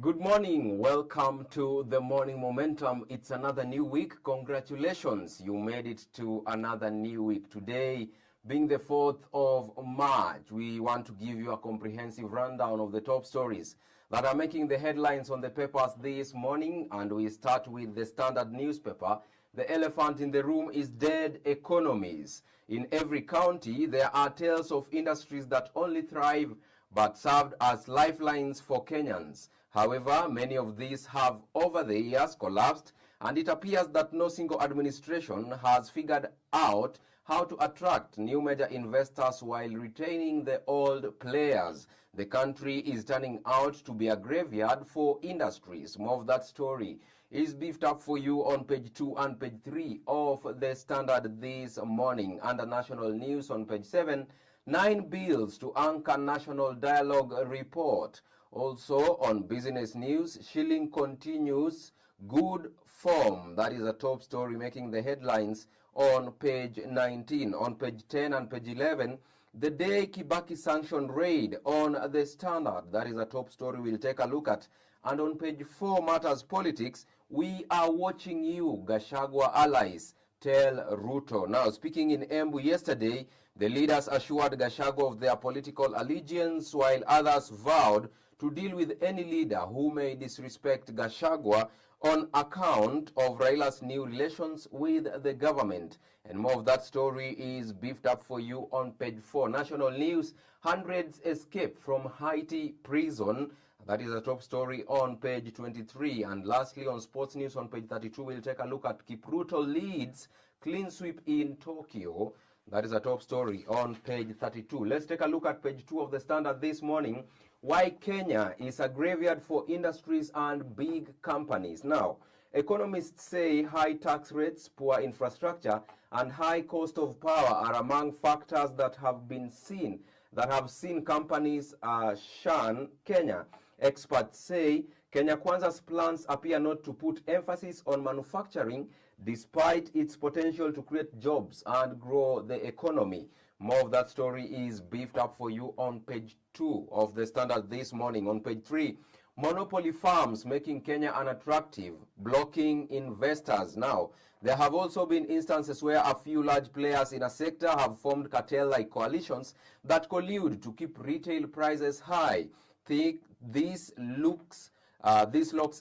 Good morning. Welcome to the Morning Momentum. It's another new week. Congratulations. You made it to another new week. Today, being the 4th of March, we want to give you a comprehensive rundown of the top stories that are making the headlines on the papers this morning. And we start with the Standard newspaper. The elephant in the room is dead economies. In every county, there are tales of industries that only thrive but served as lifelines for Kenyans. However, many of these have over the years collapsed, and it appears that no single administration has figured out how to attract new major investors while retaining the old players. The country is turning out to be a graveyard for industries. More of that story is beefed up for you on page 2 and page 3 of the Standard this morning. Under national news on page 7, 9 bills to anchor national dialogue report. Also on business news, shilling continues good form. That is a top story making the headlines on page 19. On page 10 and page 11, the day Kibaki sanctioned raid on the Standard. That is a top story we'll take a look at. And on page 4, matters politics, we are watching you, Gachagua allies tell Ruto. Now, speaking in Embu yesterday, the leaders assured Gachagua of their political allegiance, while others vowed to deal with any leader who may disrespect Gachagua on account of Raila's new relations with the government. And more of that story is beefed up for you on page 4. National news, hundreds escape from Haiti prison. That is a top story on page 23. And lastly, on sports news on page 32, we'll take a look at Kipruto leads clean sweep in Tokyo. That is a top story on page 32. Let's take a look at page 2 of the Standard this morning. Why Kenya is a graveyard for industries and big companies. Now, economists say high tax rates, poor infrastructure, and high cost of power are among factors that have seen companies shun Kenya. Experts say Kenya Kwanza's plans appear not to put emphasis on manufacturing despite its potential to create jobs and grow the economy. More of that story is beefed up for you on page 2 of the Standard this morning. On page 3, monopoly farms making Kenya unattractive, blocking investors. Now, there have also been instances where a few large players in a sector have formed cartel-like coalitions that collude to keep retail prices high. This locks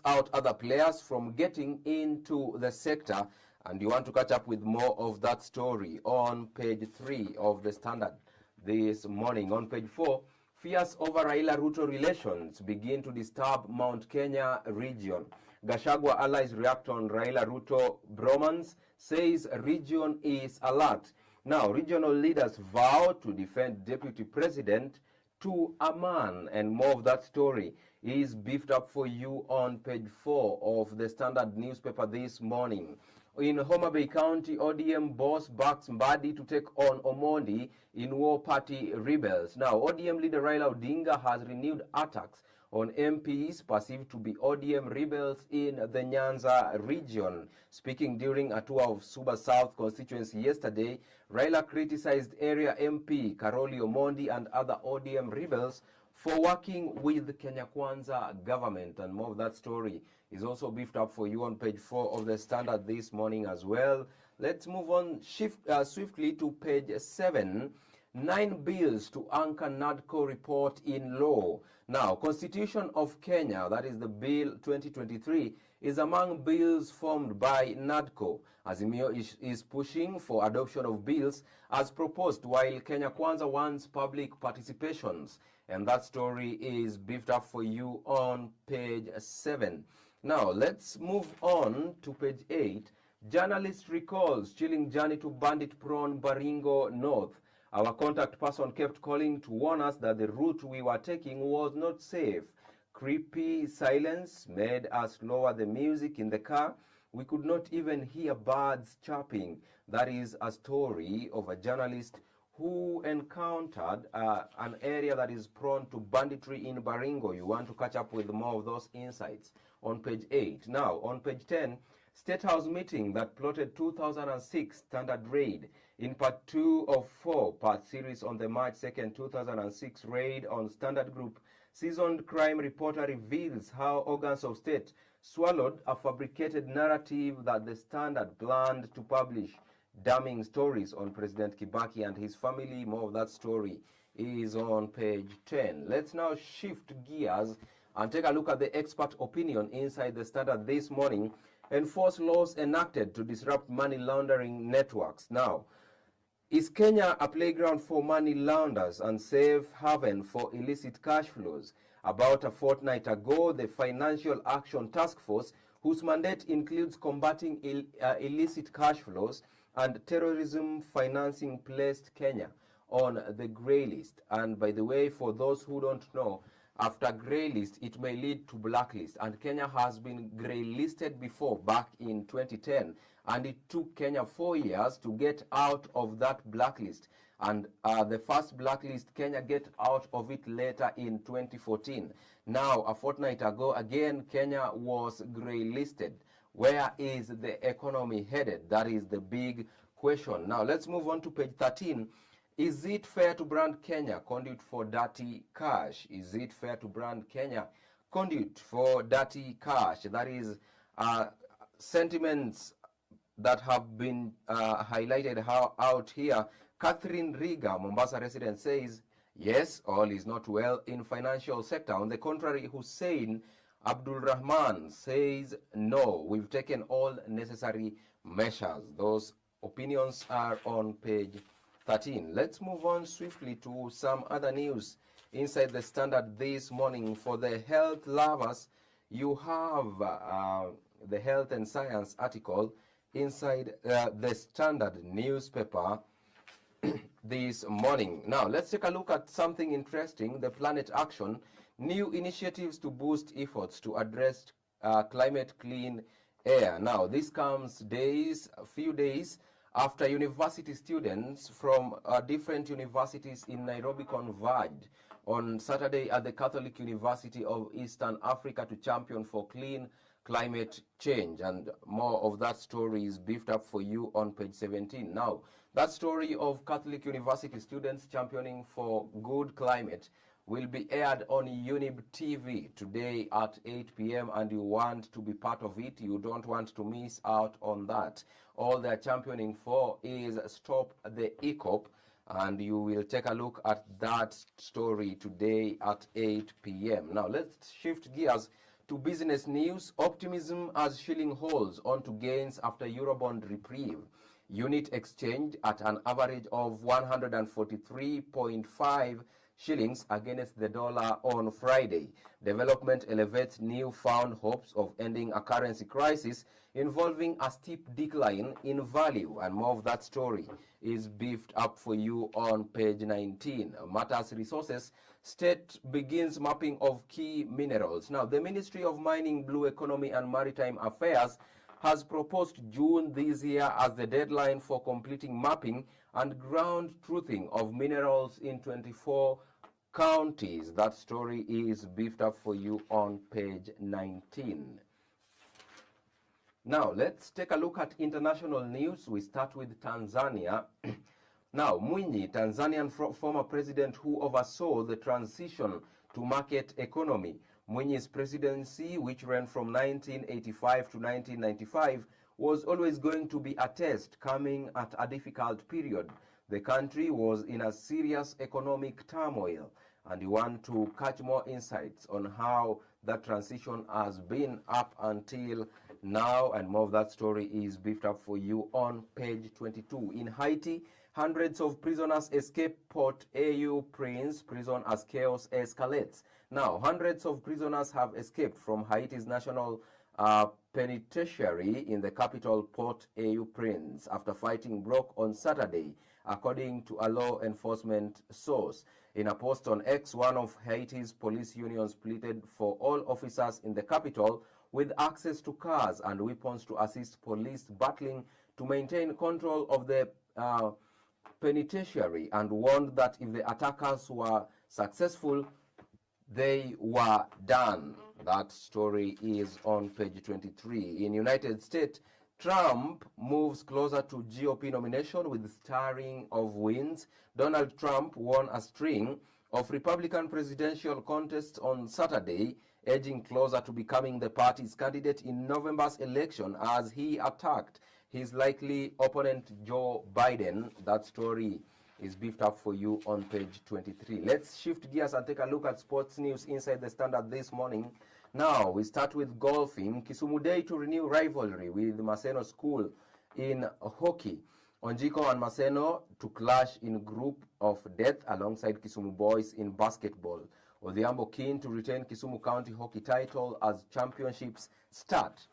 out other players from getting into the sector. And you want to catch up with more of that story on page 3 of the Standard this morning. On page 4, fears over Raila-Ruto relations begin to disturb Mount Kenya region. Gachagua allies react on Raila-Ruto bromance, says region is alert. Now, regional leaders vow to defend Deputy President to a man, and more of that story is beefed up for you on page 4 of the Standard newspaper this morning. In Homa Bay County, ODM boss backs Mbadi to take on Omondi in war party rebels. Now, ODM leader Raila Odinga has renewed attacks on MPs perceived to be ODM rebels in the Nyanza region. Speaking during a tour of Suba South constituency yesterday, Raila criticized area MP Karoli Omondi and other ODM rebels for working with the Kenya Kwanza government. And more of that story is also beefed up for you on page 4 of the Standard this morning as well. Let's move on swiftly to page 7. 9 bills to anchor NADCO report in law. Now, Constitution of Kenya, that is the Bill 2023, is among bills formed by NADCO. Azimio is pushing for adoption of bills as proposed, while Kenya Kwanza wants public participations. And that story is beefed up for you on page 7. Now, let's move on to page 8. Journalist recalls chilling journey to bandit-prone Baringo North. Our contact person kept calling to warn us that the route we were taking was not safe. Creepy silence made us lower the music in the car. We could not even hear birds chirping. That is a story of a journalist who encountered an area that is prone to banditry in Baringo. You want to catch up with more of those insights on page 8. Now, on page 10, State House meeting that plotted 2006 standard raid. In part 2 of 4 part series on the March 2nd, 2006 raid on Standard Group, seasoned crime reporter reveals how organs of state swallowed a fabricated narrative that the Standard planned to publish, damning stories on President Kibaki and his family. More of that story is on page 10. Let's now shift gears and take a look at the expert opinion inside the Standard this morning. Enforce laws enacted to disrupt money laundering networks. Now, is Kenya a playground for money launderers and safe haven for illicit cash flows? About a fortnight ago, the Financial Action Task Force, whose mandate includes combating illicit cash flows and terrorism financing, placed Kenya on the grey list. And by the way, for those who don't know, after grey list, it may lead to blacklist. And Kenya has been grey listed before, back in 2010. And it took Kenya 4 years to get out of that blacklist. And the first blacklist, Kenya get out of it later in 2014. Now, a fortnight ago, again, Kenya was grey listed. Where is the economy headed? That is the big question. Now, let's move on to page 13. Is it fair to brand Kenya conduit for dirty cash? Is it fair to brand Kenya conduit for dirty cash? That is sentiments that have been highlighted out here. Catherine Riga, Mombasa resident, says, yes, all is not well in financial sector. On the contrary, Hussein Abdul Rahman says, no, we've taken all necessary measures. Those opinions are on page 13. Let's move on swiftly to some other news inside the Standard this morning. For the health lovers, you have the health and science article inside the Standard newspaper this morning. Now, let's take a look at something interesting. The Planet Action, new initiatives to boost efforts to address climate clean air. Now, this comes a few days after university students from different universities in Nairobi converged on Saturday at the Catholic University of Eastern Africa to champion for clean climate change. And more of that story is beefed up for you on page 17. Now, that story of Catholic University students championing for good climate will be aired on Younib TV today at 8 p.m. and you want to be part of it. You don't want to miss out on that. All they're championing for is stop the ECOP, and you will take a look at that story today at 8 p.m. Now, let's shift gears to business news. Optimism as shilling holds on to gains after Eurobond reprieve. Unit exchange at an average of 143.5 shillings against the dollar on Friday. Development elevates newfound hopes of ending a currency crisis involving a steep decline in value. And more of that story is beefed up for you on page 19. Matters Resources, state begins mapping of key minerals. Now, the Ministry of Mining, Blue Economy and Maritime Affairs has proposed June this year as the deadline for completing mapping and ground truthing of minerals in 24 counties. That story is beefed up for you on page 19. Now, let's take a look at international news. We start with Tanzania. Now, Mwinyi, Tanzanian former president who oversaw the transition to market economy. Mwinyi's presidency, which ran from 1985 to 1995, was always going to be a test, coming at a difficult period. The country was in a serious economic turmoil, and you want to catch more insights on how that transition has been up until now, and more of that story is beefed up for you on page 22. In Haiti, hundreds of prisoners escape Port au Prince prison as chaos escalates. Now, hundreds of prisoners have escaped from Haiti's national penitentiary in the capital Port au Prince after fighting broke on Saturday, according to a law enforcement source. In a post on X, one of Haiti's police unions pleaded for all officers in the capital with access to cars and weapons to assist police battling to maintain control of the penitentiary, and warned that if the attackers were successful, they were done. That story is on page 23. In United States, Trump moves closer to GOP nomination with stirring of wins. Donald Trump won a string of Republican presidential contests on Saturday, edging closer to becoming the party's candidate in November's election as he attacked his likely opponent Joe Biden. That story is beefed up for you on page 23. Let's shift gears and take a look at sports news inside the Standard this morning. Now, we start with golfing. Kisumu Day to renew rivalry with Maseno School in hockey. Onjiko and Maseno to clash in group of death alongside Kisumu boys in basketball. Odhiambo keen to retain Kisumu County hockey title as championships start.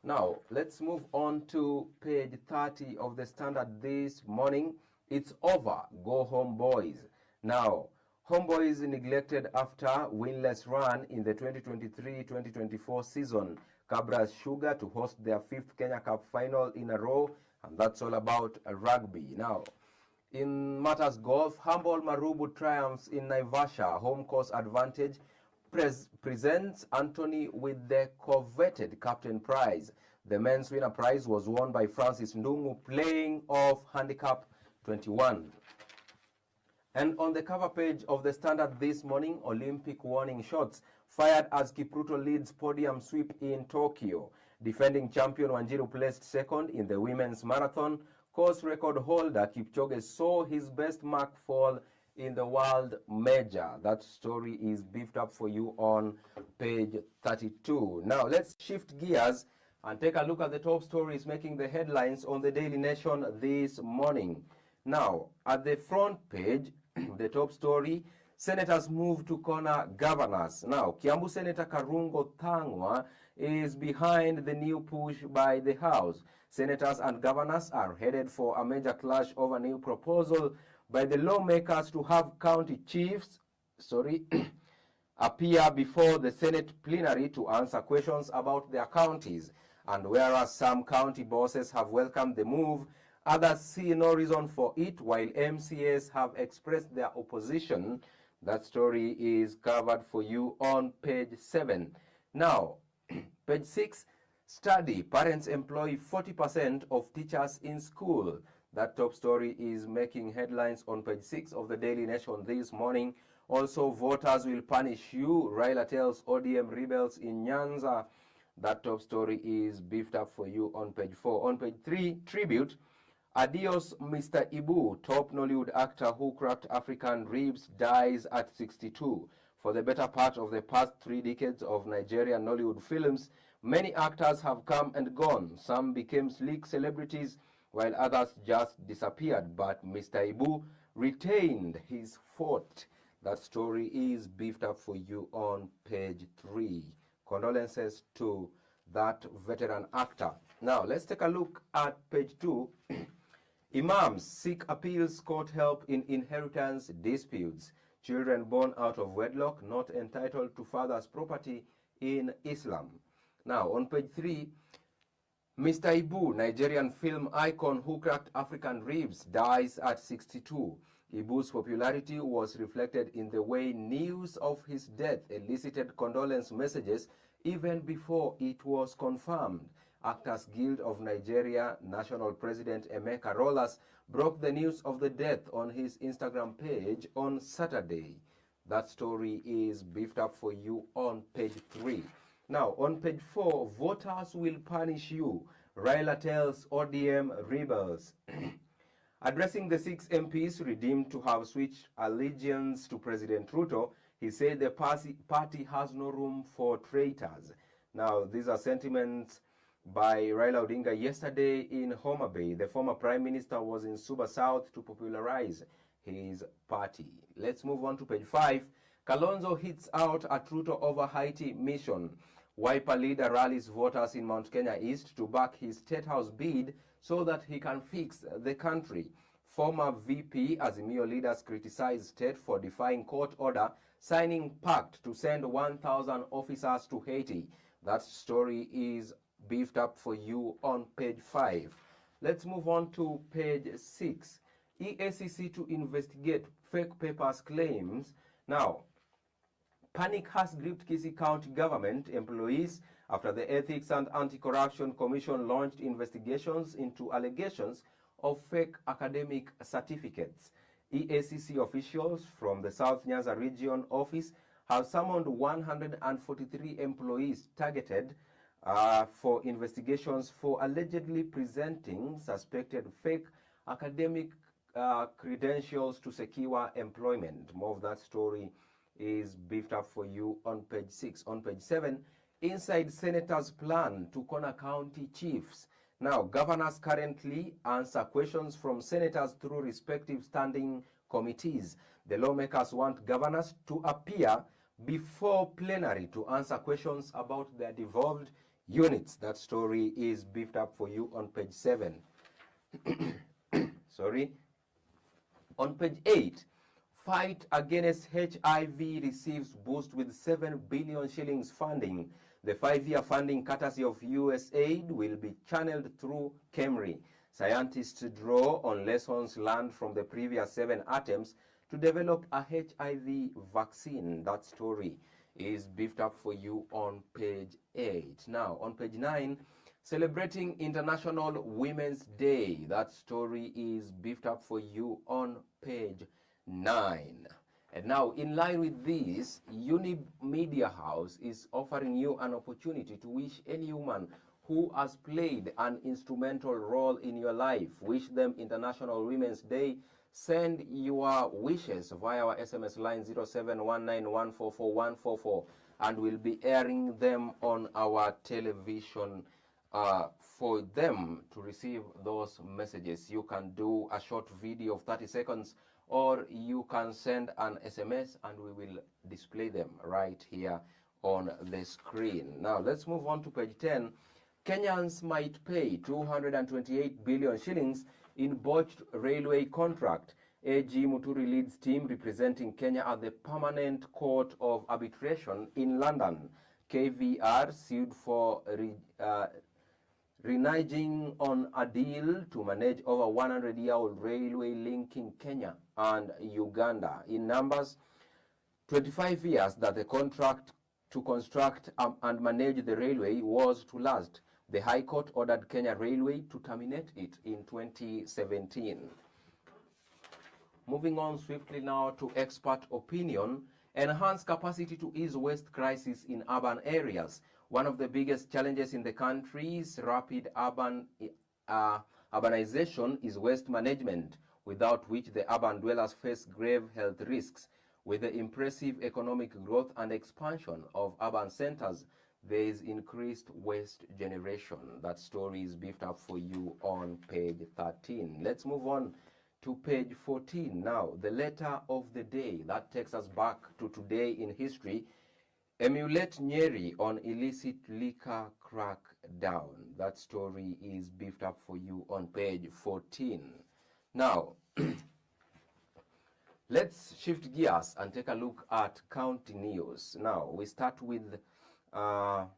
Now, let's move on to page 30 of the Standard this morning. It's over. Go home, boys. Now, Homeboys neglected after winless run in the 2023-2024 season. Cabra's Sugar to host their 5th Kenya Cup final in a row, and that's all about rugby. Now, in matters golf, Humboldt Marubu triumphs in Naivasha. Home course advantage presents Anthony with the coveted captain prize. The men's winner prize was won by Francis Ndungu playing off handicap 21. And on the cover page of the Standard this morning, Olympic warning shots fired as Kipruto leads podium sweep in Tokyo. Defending champion Wanjiru placed second in the women's marathon. Course record holder Kipchoge saw his best mark fall in the world major. That story is beefed up for you on page 32. Now let's shift gears and take a look at the top stories making the headlines on the Daily Nation this morning. Now, at the front page, the top story, senators move to corner governors. Now, Kiambu Senator Karungo Thangwa is behind the new push by the House. Senators and governors are headed for a major clash over new proposal by the lawmakers to have county chiefs, appear before the Senate plenary to answer questions about their counties. And whereas some county bosses have welcomed the move, others see no reason for it, while MCAs have expressed their opposition. That story is covered for you on page 7. Now, page 6, study. Parents employ 40% of teachers in school. That top story is making headlines on page 6 of the Daily Nation this morning. Also, voters will punish you. Raila tells ODM rebels in Nyanza. That top story is beefed up for you on page 4. On page 3, tribute. Adios, Mr. Ibu, top Nollywood actor who cracked African ribs, dies at 62. For the better part of the past 3 decades of Nigerian Nollywood films, many actors have come and gone. Some became sleek celebrities, while others just disappeared. But Mr. Ibu retained his fort. That story is beefed up for you on page 3. Condolences to that veteran actor. Now, let's take a look at page 2. Imams seek appeals court help in inheritance disputes. Children born out of wedlock not entitled to father's property in Islam. Now, on page 3, Mr. Ibu, Nigerian film icon who cracked African ribs, dies at 62. Ibu's popularity was reflected in the way news of his death elicited condolence messages even before it was confirmed. Actors Guild of Nigeria National President Emeka Rollas broke the news of the death on his Instagram page on Saturday. That story is beefed up for you on page 3. Now, on page 4, voters will punish you. Raila tells ODM rebels. Addressing the 6 MPs redeemed to have switched allegiance to President Ruto, he said the party has no room for traitors. Now, these are sentiments by Raila Odinga yesterday in Homa Bay. The former Prime Minister was in Suba South to popularize his party. Let's move on to page 5. Kalonzo hits out at Ruto over Haiti mission. Wiper leader rallies voters in Mount Kenya East to back his State House bid so that he can fix the country. Former VP Azimio leaders criticize state for defying court order, signing pact to send 1,000 officers to Haiti. That story is beefed up for you on page 5. Let's move on to page 6. EACC to investigate fake papers claims. Now, Panic has gripped Kisii County government employees after the Ethics and Anti-Corruption Commission launched investigations into allegations of fake academic certificates. EACC officials from the South Nyanza Region Office have summoned 143 employees targeted for investigations for allegedly presenting suspected fake academic credentials to secure employment. More of that story is beefed up for you on page 6. On page 7, inside Senators' plan to corner county chiefs. Now, governors currently answer questions from senators through respective standing committees. The lawmakers want governors to appear before plenary to answer questions about their devolved units. That story is beefed up for you on page 7. Sorry. On page 8, fight against HIV receives boost with 7 billion shillings funding. The 5-year funding, courtesy of USAID, will be channeled through KEMRI. Scientists draw on lessons learned from the previous 7 attempts to develop a HIV vaccine. That story is beefed up for you on page 8. Now, on page 9, celebrating International Women's Day. That story is beefed up for you on page 9. And now, in line with this, Younib Media House is offering you an opportunity to wish any woman who has played an instrumental role in your life. Wish them International Women's Day. Send your wishes via our SMS line 0719144144, and we'll be airing them on our television for them to receive those messages. You can do a short video of 30 seconds, or you can send an SMS and we will display them right here on the screen. Now, let's move on to page 10. Kenyans might pay 228 billion shillings in botched railway contract. AG Muturi leads team representing Kenya at the Permanent Court of Arbitration in London. KVR sued for reneging on a deal to manage over 100-year-old railway linking Kenya and Uganda. In numbers, 25 years that the contract to construct and manage the railway was to last. The High Court ordered Kenya Railway to terminate it in 2017. Moving on swiftly now to expert opinion. Enhance capacity to ease waste crisis in urban areas. One of the biggest challenges in the country's rapid urbanization is waste management, without which the urban dwellers face grave health risks. With the impressive economic growth and expansion of urban centers, there is increased waste generation. That story is beefed up for you on page 13. Let's move on to page 14 now. The letter of the day that takes us back to today in history. Emulate Nyeri on illicit liquor crackdown. That story is beefed up for you on page 14. Now, let's shift gears and take a look at county news. Now, we start with North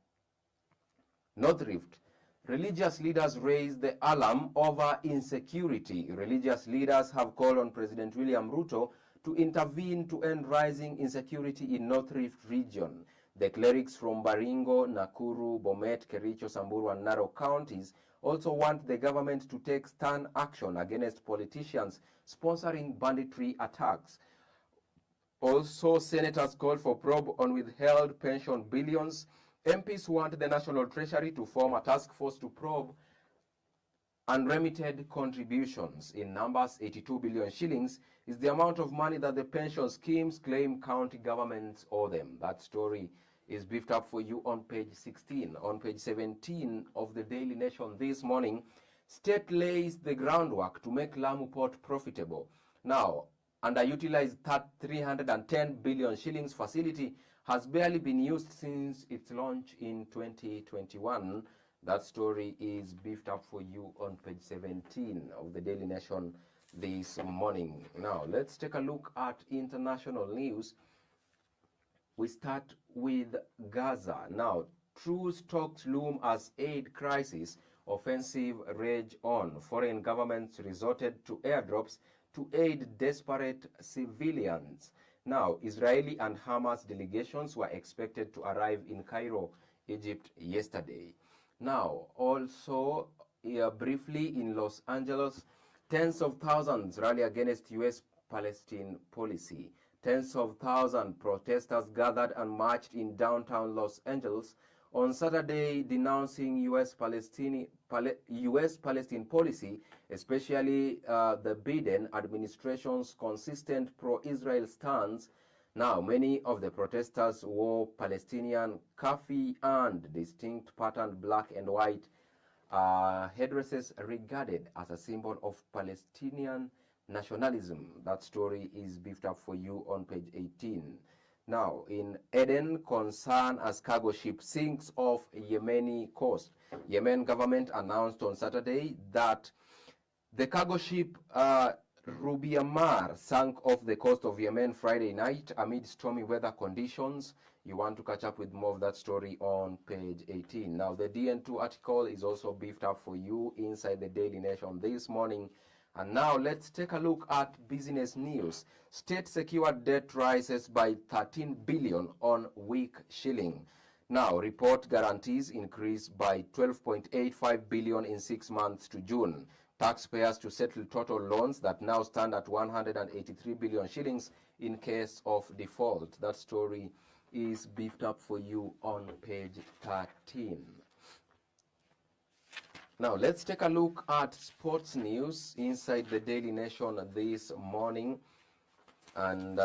Rift. Religious leaders raise the alarm over insecurity. Religious leaders have called on President William Ruto to intervene to end rising insecurity in North Rift region. The clerics from Baringo, Nakuru, Bomet, Kericho, Samburu, and Narok counties also want the government to take stern action against politicians sponsoring banditry attacks. Also, senators called for probe on withheld pension billions. MPs want the National Treasury to form a task force to probe unremitted contributions. In numbers, 82 billion shillings is the amount of money that the pension schemes claim county governments owe them. That story is beefed up for you on page 16. On page 17 of the Daily Nation this morning, state lays the groundwork to make Lamu Port profitable. Now, underutilized 310 billion shillings facility has barely been used since its launch in 2021. That story is beefed up for you on page 17 of the Daily Nation this morning. Now, let's take a look at international news. We start with Gaza. Now, truce talks loom as aid crisis, offensive rage on. Foreign governments resorted to airdrops to aid desperate civilians. Now, Israeli and Hamas delegations were expected to arrive in Cairo, Egypt yesterday. Now, also, briefly in Los Angeles, tens of thousands rally against U.S.-Palestine policy. Tens of thousands protesters gathered and marched in downtown Los Angeles on Saturday denouncing U.S.-Palestine policy, especially the Biden administration's consistent pro-Israel stance. Now, many of the protesters wore Palestinian khaki and distinct patterned black and white headdresses regarded as a symbol of Palestinian nationalism. That story is beefed up for you on page 18. Now, in Eden, concern as cargo ship sinks off Yemeni coast. Yemen government announced on Saturday that the cargo ship Rubiamar sank off the coast of Yemen Friday night amid stormy weather conditions. You want to catch up with more of that story on page 18. Now, the DN2 article is also beefed up for you inside the Daily Nation this morning. And now let's take a look at business news. State secured debt rises by 13 billion on weak shilling. Now, report guarantees increase by 12.85 billion in 6 months to June. Taxpayers to settle total loans that now stand at 183 billion shillings in case of default. That story is beefed up for you on page 13. Now, let's take a look at sports news inside the Daily Nation this morning. And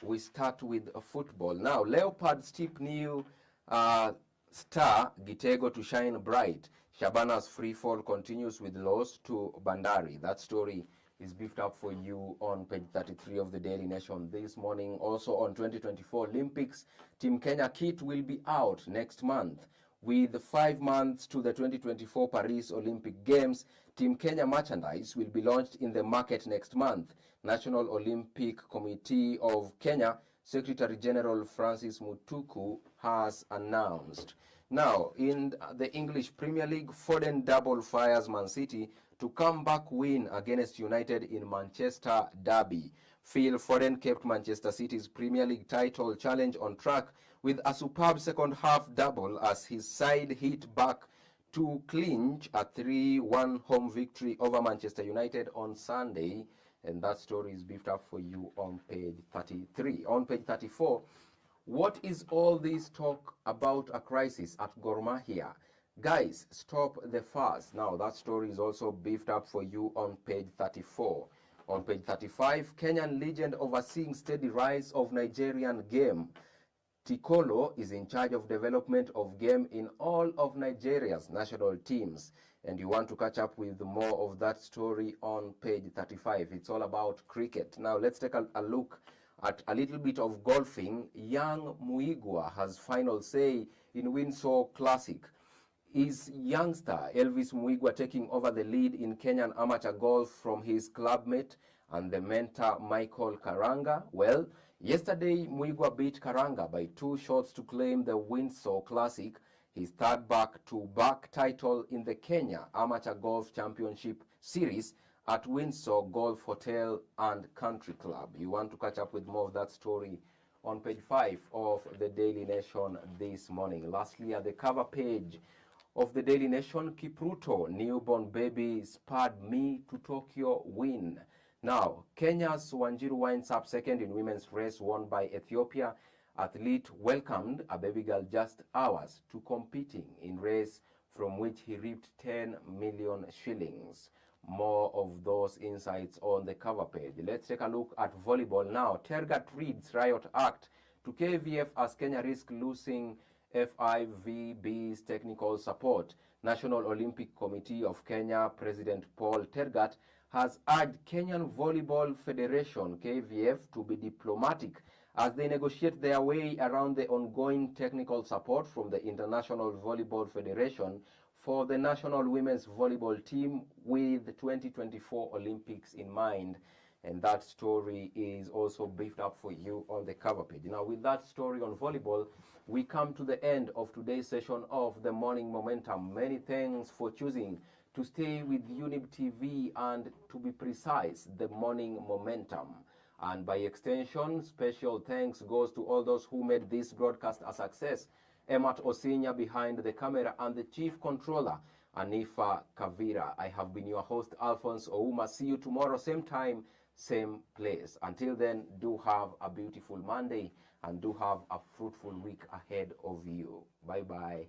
we start with football. Now, Leopards tip new star Gitego to shine bright. Shabana's free fall continues with loss to Bandari. That story is beefed up for you on page 33 of the Daily Nation this morning. Also on 2024 Olympics, Team Kenya kit will be out next month. With 5 months to the 2024 Paris Olympic Games, Team Kenya merchandise will be launched in the market next month. National Olympic Committee of Kenya Secretary General Francis Mutuku has announced. Now, in the English Premier League, Foden double fires Man City to comeback win against United in Manchester derby. Phil Foden kept Manchester City's Premier League title challenge on track with a superb second half double as his side hit back to clinch a 3-1 home victory over Manchester United on Sunday. And that story is beefed up for you on page 33. On page 34, what is all this talk about a crisis at Gor Mahia? Guys, stop the fuss. Now, that story is also beefed up for you on page 34. On page 35, Kenyan legend overseeing steady rise of Nigerian game. Tikolo is in charge of development of game in all of Nigeria's national teams. And you want to catch up with more of that story on page 35. It's all about cricket. Now, let's take a look at a little bit of golfing. Young Muigwa has final say in Windsor Classic. Is youngster Elvis Muigwa taking over the lead in Kenyan amateur golf from his clubmate and the mentor Michael Karanga? Well, yesterday Muigwa beat Karanga by 2 shots to claim the Windsor Classic, his third back-to-back title in the Kenya Amateur Golf Championship Series at Windsor Golf Hotel and Country Club. You want to catch up with more of that story on page 5 of the Daily Nation this morning. Lastly, at the cover page of the Daily Nation, Kipruto, newborn baby spurred me to Tokyo win. Now, Kenya's Wanjiru winds up second in women's race won by Ethiopia. Athlete welcomed a baby girl just hours to competing in race from which he reaped 10 million shillings. More of those insights on the cover page. Let's take a look at volleyball now. Tergat reads Riot Act to KVF as Kenya risks losing FIVB's technical support. National Olympic Committee of Kenya President Paul Tergat has urged Kenyan Volleyball Federation KVF to be diplomatic as they negotiate their way around the ongoing technical support from the International Volleyball Federation for the national women's volleyball team with the 2024 Olympics in mind. And that story is also beefed up for you on the cover page. Now, with that story on volleyball, we come to the end of today's session of the Morning Momentum. Many thanks for choosing to stay with Younib TV and, to be precise, the Morning Momentum. And by extension, special thanks goes to all those who made this broadcast a success. Emmart Osinya behind the camera and the chief controller, Anifa Kavira. I have been your host, Alfonsoh. See you tomorrow, same time, same place. Until then, do have a beautiful Monday and do have a fruitful week ahead of you. Bye-bye.